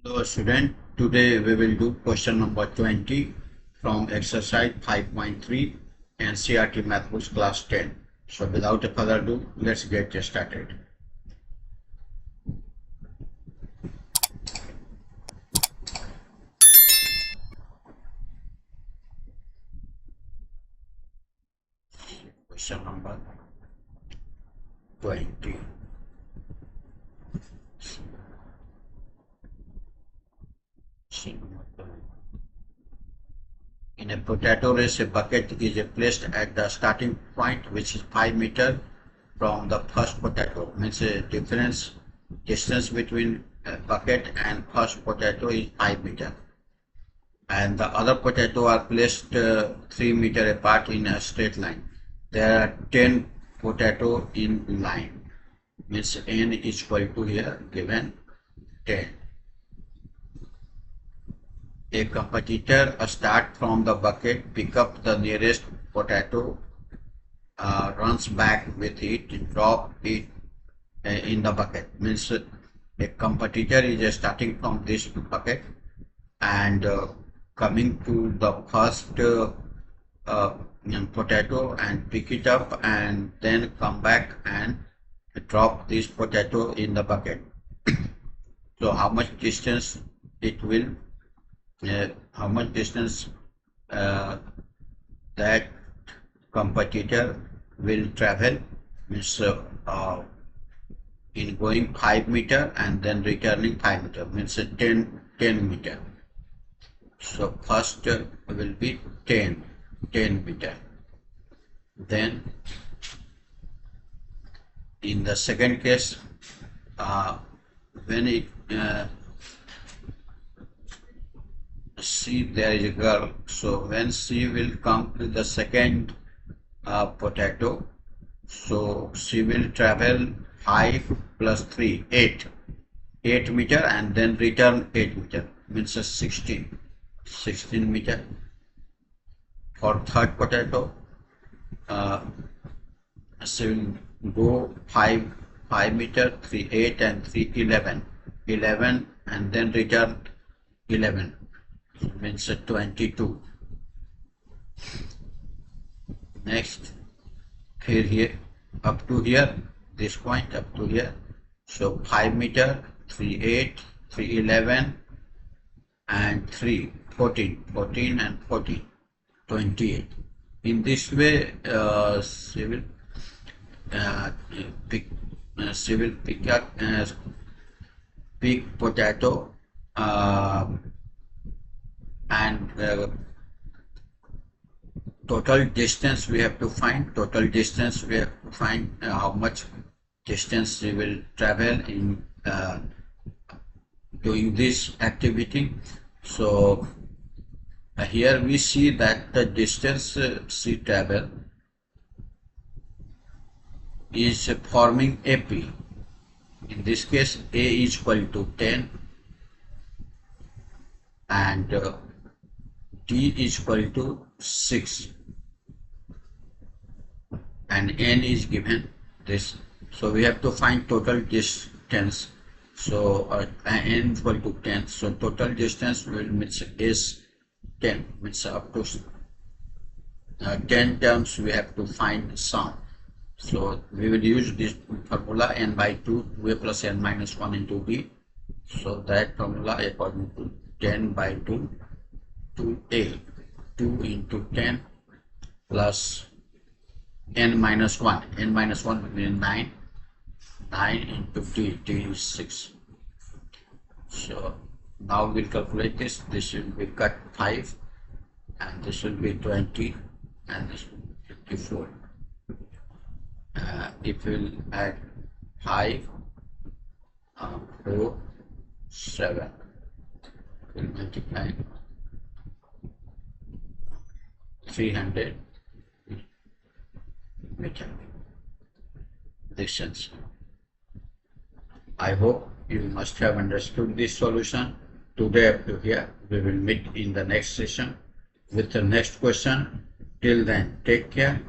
Hello student, today we will do question number 20 from exercise 5.3 NCERT Math Books class 10. So without further ado, let's get started. Question number 20. In a potato race, a bucket is placed at the starting point, which is 5 meters from the first potato. Means a distance between a bucket and first potato is 5 meters. And the other potato are placed 3 meters apart in a straight line. There are 10 potato in line. Means n is equal to here given 10. A competitor start from the bucket, pick up the nearest potato, runs back with it, drop it in the bucket. Means a competitor is starting from this bucket and coming to the first potato and pick it up and then come back and drop this potato in the bucket. So how much distance it will how much distance that competitor will travel, means in going 5 meters and then returning 5 meters, means 10 meters. So first will be 10 meters. Then in the second case, when it C, there is a girl, so when she will come to the second potato, so she will travel 5 plus 3, 8 meters and then return 8 meters, means 16 meters. For third potato, she will go 5 meters, 3 8 and 3 11 and then return 11, means 22. Next, here up to here, this point up to here, so 5 meters, 3 8, 3 11 and 3 14 and 14, 28. In this way she will pick up pick potato and total distance we have to find. How much distance we will travel in doing this activity. So here we see that the distance she travel is forming AP. In this case, A is equal to 10 and D is equal to 6 and N is given this. So we have to find total distance. So N is equal to 10. So total distance will means is 10, means up to 10 terms we have to find sum. So we will use this formula n by 2, a plus n minus 1 into b. So that formula according to 10 by 2 to a, 2 into 10 plus n minus 1. N minus 1 will be 9. 9 into t is 6. So now we'll calculate this. This will be cut 5 and this will be 20 and this will be 54. If we'll add 5, 4, 7, we'll multiply 300 meter distance. I hope you must have understood this solution. Today up to here, we will meet in the next session with the next question. Till then, take care.